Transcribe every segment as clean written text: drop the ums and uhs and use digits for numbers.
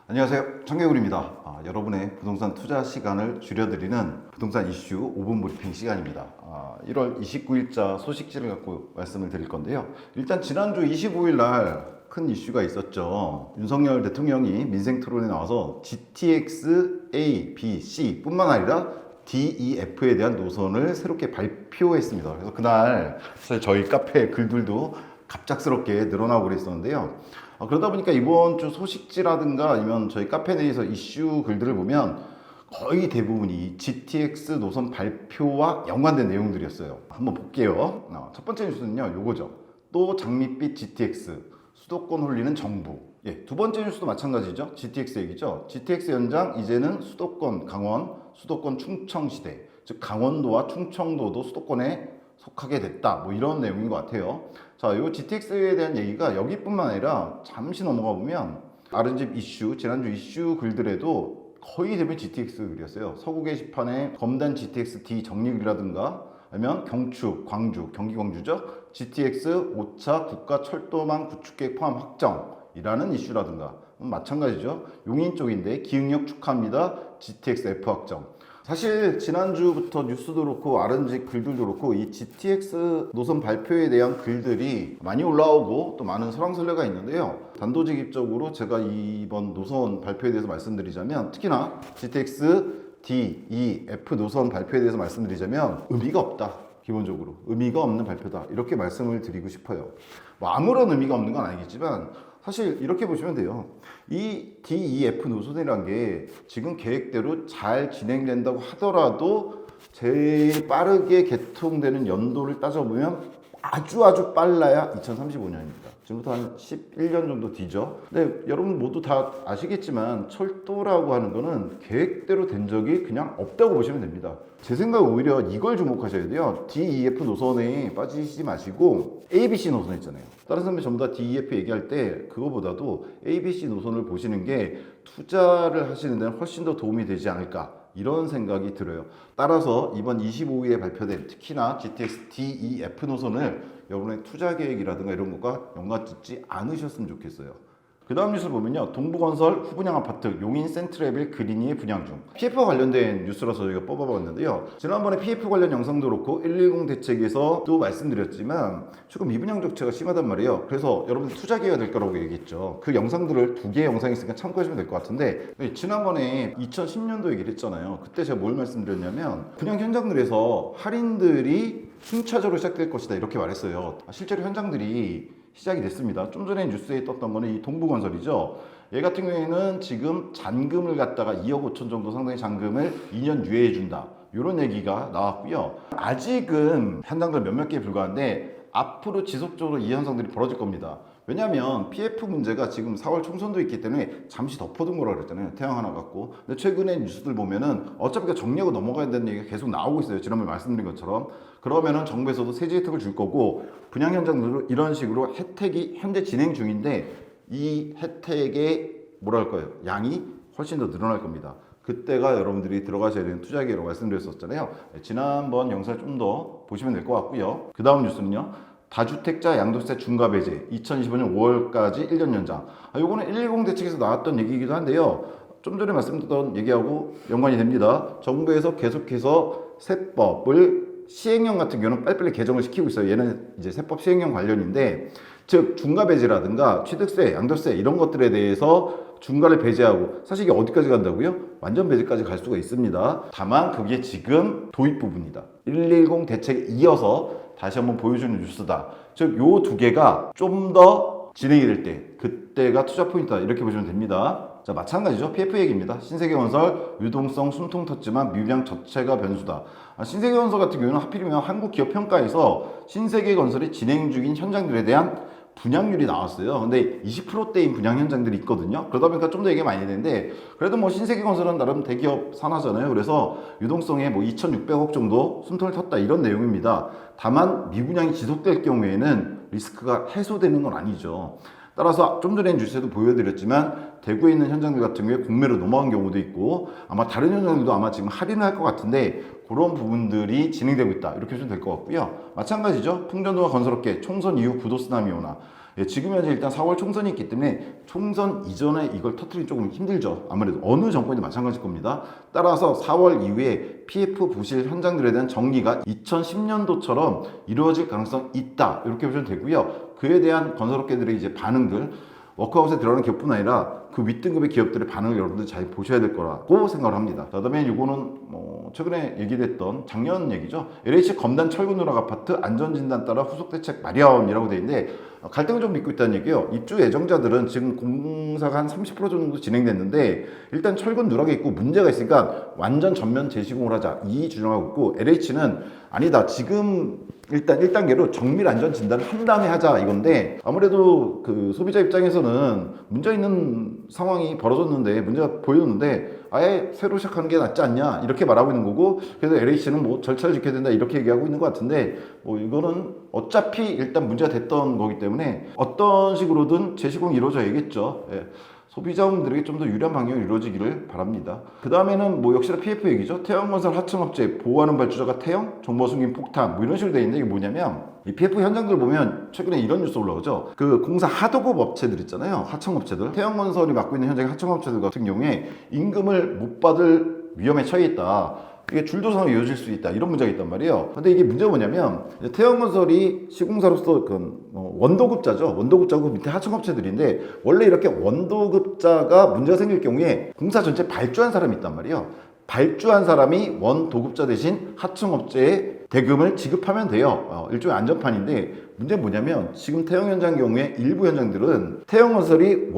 안녕하세요. 청개구리입니다. 여러분의 부동산 투자 시간을 줄여드리는 부동산 이슈 5분 브리핑 시간입니다. 1월 29일자 소식지를 갖고 말씀을 드릴 건데요. 일단 지난주 25일 날 큰 이슈가 있었죠. 윤석열 대통령이 민생 토론에 나와서 GTX A, B, C 뿐만 아니라 D, E, F에 대한 노선을 새롭게 발표했습니다. 그래서 그날 사실 저희 카페 글들도 갑작스럽게 늘어나고 그랬었는데요. 그러다 보니까 이번 주 소식지라든가 아니면 저희 카페 내에서 이슈 글들을 보면 거의 대부분이 GTX 노선 발표와 연관된 내용들이었어요. 한번 볼게요. 첫 번째 뉴스는요, 요거죠. 또 장밋빛 GTX, 수도권 홀리는 정부. 두 번째 뉴스도 마찬가지죠. GTX 얘기죠. GTX 연장, 이제는 수도권 강원, 수도권 충청 시대. 즉 강원도와 충청도도 수도권에 속하게 됐다. 뭐 이런 내용인 것 같아요. 자, 요 GTX에 대한 얘기가 여기뿐만 아니라 잠시 넘어가 보면 아른집 이슈, 지난주 이슈 글들에도 거의 대부분 GTX 글이었어요. 서구 게시판에 검단 GTX D 정리글이라든가 아니면 경축, 광주, 경기 광주죠. GTX 5차 국가철도망 구축계획 포함 확정이라는 이슈라든가 마찬가지죠. 용인 쪽인데 기흥역 축하합니다. GTX F 확정. 사실 지난주부터 뉴스도 그렇고 아른지 글들도 그렇고 이 GTX 노선 발표에 대한 글들이 많이 올라오고 또 많은 설왕설래가 있는데요. 단도직입적으로 제가 이번 노선 발표에 대해서 말씀드리자면 특히나 GTX D, E, F 노선 발표에 대해서 말씀드리자면 의미가 없다. 기본적으로 의미가 없는 발표다. 이렇게 말씀을 드리고 싶어요. 뭐 아무런 의미가 없는 건 아니겠지만 사실 이렇게 보시면 돼요. 이 DEF 노선이란 게 지금 계획대로 잘 진행된다고 하더라도 제일 빠르게 개통되는 연도를 따져보면 아주 빨라야 2035년입니다. 지금부터 한 11년 정도 뒤죠. 근데 여러분 모두 다 아시겠지만 철도라고 하는 거는 계획대로 된 적이 그냥 없다고 보시면 됩니다. 제 생각에 오히려 이걸 주목하셔야 돼요. DEF 노선에 빠지시지 마시고 ABC 노선 있잖아요. 다른 사람들이 전부 다 DEF 얘기할 때 그거보다도 ABC 노선을 보시는 게 투자를 하시는 데는 훨씬 더 도움이 되지 않을까 이런 생각이 들어요. 따라서 이번 25일에 발표된 특히나 GTX DEF 노선을 여러분의 투자 계획이라든가 이런 것과 연관짓지 않으셨으면 좋겠어요. 그 다음 뉴스를 보면요. 동부건설 후분양 아파트 용인 센트레빌 그린이 분양 중. PF와 관련된 뉴스라서 저희가 뽑아봤는데요. 지난번에 PF 관련 영상도 그렇고 110 대책에서도 말씀드렸지만 조금 미분양 적체가 심하단 말이에요. 그래서 여러분 투자 기회가 될 거라고 얘기했죠. 그 영상들을 두 개의 영상이 있으니까 참고하시면 될 것 같은데 지난번에 2010년도 얘기를 했잖아요. 그때 제가 뭘 말씀드렸냐면 분양 현장들에서 할인들이 순차적으로 시작될 것이다 이렇게 말했어요. 실제로 현장들이 시작이 됐습니다. 좀 전에 뉴스에 떴던 거는 이 동부건설이죠. 얘 같은 경우에는 지금 잔금을 갖다가 2억 5천 정도 상당의 잔금을 2년 유예해 준다. 이런 얘기가 나왔고요. 아직은 현장들 몇몇 개에 불과한데 앞으로 지속적으로 이 현상들이 벌어질 겁니다. 왜냐하면 PF 문제가 지금 4월 총선도 있기 때문에 잠시 덮어둔 거라 그랬잖아요. 태양 하나 갖고. 근데 최근에 뉴스들 보면은 어차피 정리하고 넘어가야 되는 얘기가 계속 나오고 있어요. 지난번에 말씀드린 것처럼. 그러면은 정부에서도 세제 혜택을 줄 거고 분양 현장들도 이런 식으로 혜택이 현재 진행 중인데 이 혜택의 뭐랄까요? 양이 훨씬 더 늘어날 겁니다. 그때가 여러분들이 들어가셔야 되는 투자 기회라고 말씀드렸었잖아요. 지난번 영상을 좀 더 보시면 될 것 같고요. 그 다음 뉴스는요. 다주택자 양도세 중과 배제 2025년 5월까지 1년 연장. 요거는 110 대책에서 나왔던 얘기이기도 한데요. 좀 전에 말씀드렸던 얘기하고 연관이 됩니다. 정부에서 계속해서 세법을 시행령 같은 경우는 빨리빨리 개정을 시키고 있어요. 얘는 이제 세법 시행령 관련인데 즉 중과 배제라든가 취득세, 양도세 이런 것들에 대해서 중과를 배제하고 사실 이게 어디까지 간다고요? 완전 배제까지 갈 수가 있습니다. 다만 그게 지금 도입 부분이다. 110 대책에 이어서 다시 한번 보여주는 뉴스다. 즉 요 두 개가 좀 더 진행이 될 때 그때가 투자 포인트다 이렇게 보시면 됩니다. 자, 마찬가지죠. PF 얘기입니다. 신세계건설 유동성 숨통 텄지만 미분양 자체가 변수다. 신세계건설 같은 경우는 하필이면 한국기업평가에서 신세계건설이 진행 중인 현장들에 대한 분양률이 나왔어요. 근데 20%대인 분양 현장들이 있거든요. 그러다 보니까 좀 더 얘기가 많이 되는데 그래도 뭐 신세계건설은 나름 대기업 산하잖아요. 그래서 유동성에 뭐 2,600억 정도 숨통을 텄다 이런 내용입니다. 다만 미분양이 지속될 경우에는 리스크가 해소되는 건 아니죠. 따라서 좀 전에 뉴스에도 보여드렸지만 대구에 있는 현장들 같은 경우에 공매로 넘어간 경우도 있고 아마 다른 현장들도 아마 지금 할인을 할 것 같은데 그런 부분들이 진행되고 있다 이렇게 보시면 될 것 같고요. 마찬가지죠. 풍전도가 건설업계 총선 이후 부도 쓰나미 오나 예, 지금 현재 일단 4월 총선이 있기 때문에 총선 이전에 이걸 터뜨리기 조금 힘들죠. 아무래도 어느 정권이 마찬가지일 겁니다. 따라서 4월 이후에 PF 부실 현장들에 대한 정리가 2010년도처럼 이루어질 가능성이 있다. 이렇게 보시면 되고요. 그에 대한 건설업계들의 이제 반응들, 워크아웃에 들어가는 기업뿐 아니라 그 윗등급의 기업들의 반응을 여러분들 잘 보셔야 될 거라고 생각을 합니다. 그다음에 이거는 최근에 얘기됐던 작년 얘기죠. LH 검단 철근 누락 아파트 안전진단 따라 후속 대책 마련이라고 돼 있는데 갈등을 좀 빚고 있다는 얘기예요. 입주 예정자들은 지금 공사가 한 30% 정도 진행됐는데 일단 철근 누락이 있고 문제가 있으니까 완전 전면 재시공을 하자 이 주장하고 있고 LH는 아니다. 지금 일단 1단계로 정밀 안전 진단을 한 다음에 하자 이건데 아무래도 그 소비자 입장에서는 문제 있는 상황이 벌어졌는데 문제가 보였는데 아예 새로 시작하는 게 낫지 않냐 이렇게 말하고 있는 거고 그래서 LH는 뭐 절차를 지켜야 된다 이렇게 얘기하고 있는 것 같은데 뭐 이거는 어차피 일단 문제가 됐던 거기 때문에 어떤 식으로든 재시공이 이루어져야겠죠. 예. 소비자분들에게 좀 더 유리한 방향으로 이루어지기를 바랍니다. 그 다음에는 뭐 역시나 PF 얘기죠. 태형건설 하청업체 보호하는 발주자가 태형, 정보 숨긴 폭탄 뭐 이런 식으로 돼 있는데 이게 뭐냐면 이 PF 현장들 보면 최근에 이런 뉴스 올라오죠. 그 공사 하도급 업체들 있잖아요. 하청업체들. 태형건설이 맡고 있는 현장의 하청업체들 같은 경우에 임금을 못 받을 위험에 처해 있다. 이게 줄도상으로 이어질 수 있다 이런 문제가 있단 말이에요. 근데 이게 문제가 뭐냐면 태형건설이 시공사로서 원도급자죠. 원도급자고 밑에 하청업체들인데 원래 이렇게 원도급자가 문제가 생길 경우에 공사 전체 발주한 사람이 있단 말이에요. 발주한 사람이 원도급자 대신 하청업체에 대금을 지급하면 돼요. 일종의 안전판인데 문제는 뭐냐면 지금 태형 현장 경우에 일부 현장들은 태형건설이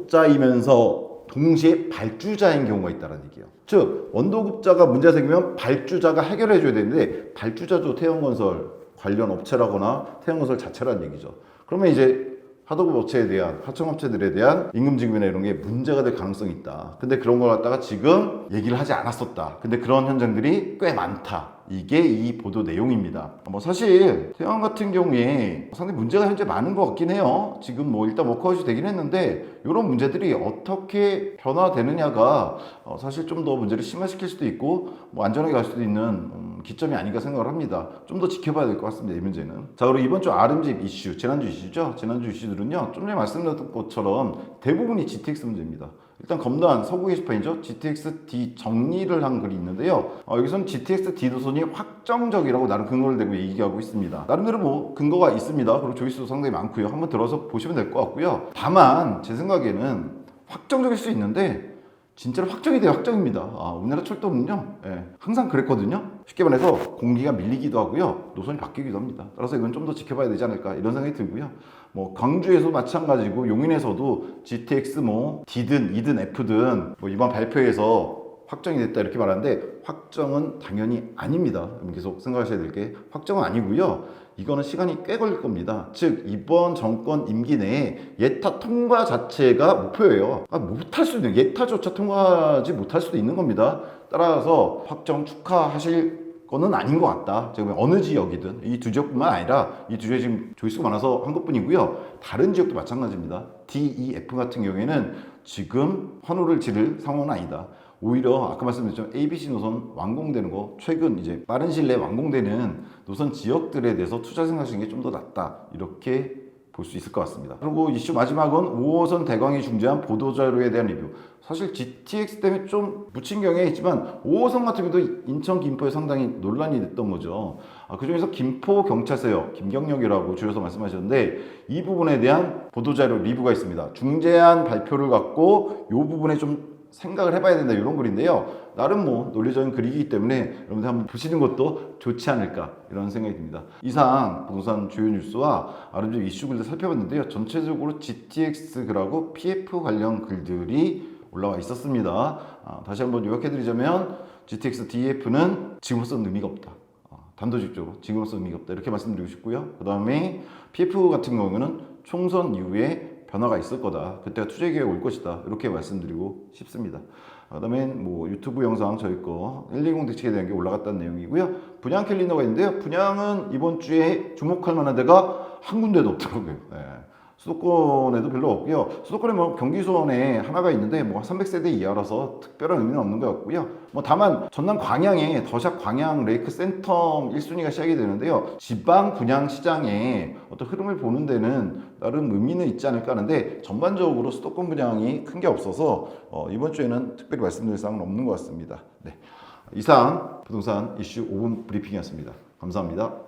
원도급자이면서 동시에 발주자인 경우가 있다는 얘기예요. 즉 원도급자가 문제가 생기면 발주자가 해결해 줘야 되는데 발주자도 태형건설 관련 업체라거나 태형건설 자체라는 얘기죠. 그러면 이제 하도급 업체에 대한 하청업체들에 대한 임금 지급이나 이런 게 문제가 될 가능성이 있다. 근데 그런 걸 갖다가 지금 얘기를 하지 않았었다. 근데 그런 현장들이 꽤 많다. 이게 이 보도 내용입니다. 뭐 사실 태형 같은 경우에 상당히 문제가 현재 많은 것 같긴 해요. 지금 뭐 일단 워크아웃이 되긴 했는데 이런 문제들이 어떻게 변화되느냐가 사실 좀 더 문제를 심화시킬 수도 있고 뭐 안전하게 갈 수도 있는 기점이 아닌가 생각을 합니다. 좀 더 지켜봐야 될 것 같습니다. 이 문제는. 자, 그리고 이번 주 RM집 이슈, 지난주 이슈죠. 지난주 이슈들은요. 좀 전에 말씀드렸던 것처럼 대부분이 GTX 문제입니다. 일단 검단 서구 게시판이죠. GTX D 정리를 한 글이 있는데요. 여기서는 GTX D 도선이 확정적이라고 나름 근거를 대고 얘기하고 있습니다. 나름대로 뭐 근거가 있습니다. 그리고 조회수도 상당히 많고요. 한번 들어서 보시면 될 것 같고요. 다만 제 생각에는 확정적일 수 있는데 진짜로 확정이 돼야 확정입니다. 우리나라 철도는요, 항상 그랬거든요. 쉽게 말해서 공기가 밀리기도 하고요, 노선이 바뀌기도 합니다. 따라서 이건 좀 더 지켜봐야 되지 않을까 이런 생각이 들고요. 뭐 광주에서 마찬가지고 용인에서도 GTX 뭐 D든 E든 F든 뭐 이번 발표에서 확정이 됐다 이렇게 말하는데 확정은 당연히 아닙니다. 계속 생각하셔야 될 게 확정은 아니고요. 이거는 시간이 꽤 걸릴 겁니다. 즉 이번 정권 임기 내에 예타 통과 자체가 목표예요. 못할 수도 있는 예타조차 통과하지 못할 수도 있는 겁니다. 따라서 확정 축하하실 거는 아닌 것 같다. 지금 어느 지역이든 이 두 지역뿐만 아니라 이 두 지역이 지금 조회수가 많아서 한 것뿐이고요. 다른 지역도 마찬가지입니다. DEF 같은 경우에는 지금 환호를 지를 상황은 아니다. 오히려 아까 말씀드렸지만 ABC 노선 완공되는 거 최근 이제 빠른 시일 내에 완공되는 노선 지역들에 대해서 투자 생각하시는 게 좀 더 낫다 이렇게 볼 수 있을 것 같습니다. 그리고 이슈 마지막은 5호선 대광이 중재한 보도자료에 대한 리뷰. 사실 GTX 때문에 좀 묻힌 경향이 있지만 5호선 같은 경우도 인천 김포에 상당히 논란이 됐던 거죠. 그중에서 김포 경찰서역 김경역이라고 줄여서 말씀하셨는데 이 부분에 대한 보도자료 리뷰가 있습니다. 중재안 발표를 갖고 이 부분에 좀 생각을 해봐야 된다 이런 글인데요. 나름 뭐 논리적인 글이기 때문에 여러분들 한번 보시는 것도 좋지 않을까 이런 생각이 듭니다. 이상 부동산 주요 뉴스와 RM집 이슈 글들 살펴봤는데요. 전체적으로 GTX 글하고 PF 관련 글들이 올라와 있었습니다. 다시 한번 요약해드리자면 GTX DF는 지금으로서는 의미가 없다. 단도직입적으로 지금으로서는 의미가 없다 이렇게 말씀드리고 싶고요. 그 다음에 PF 같은 경우는 총선 이후에 변화가 있을 거다. 그때가 투자 기회가 올 것이다. 이렇게 말씀드리고 싶습니다. 그다음에 뭐 유튜브 영상 저희 거 120 대책에 대한 게 올라갔다는 내용이고요. 분양 캘린더가 있는데요. 분양은 이번 주에 주목할 만한 데가 한 군데도 없더라고요. 수도권에도 별로 없고요. 수도권에 뭐 경기 수원에 하나가 있는데 뭐 300세대 이하라서 특별한 의미는 없는 것 같고요. 뭐 다만 전남 광양에 더샵 광양 레이크 센텀 1순위가 시작이 되는데요. 지방 분양 시장에 어떤 흐름을 보는 데는 나름 의미는 있지 않을까 하는데 전반적으로 수도권 분양이 큰 게 없어서 이번 주에는 특별히 말씀드릴 사항은 없는 것 같습니다. 네. 이상 부동산 이슈 5분 브리핑이었습니다. 감사합니다.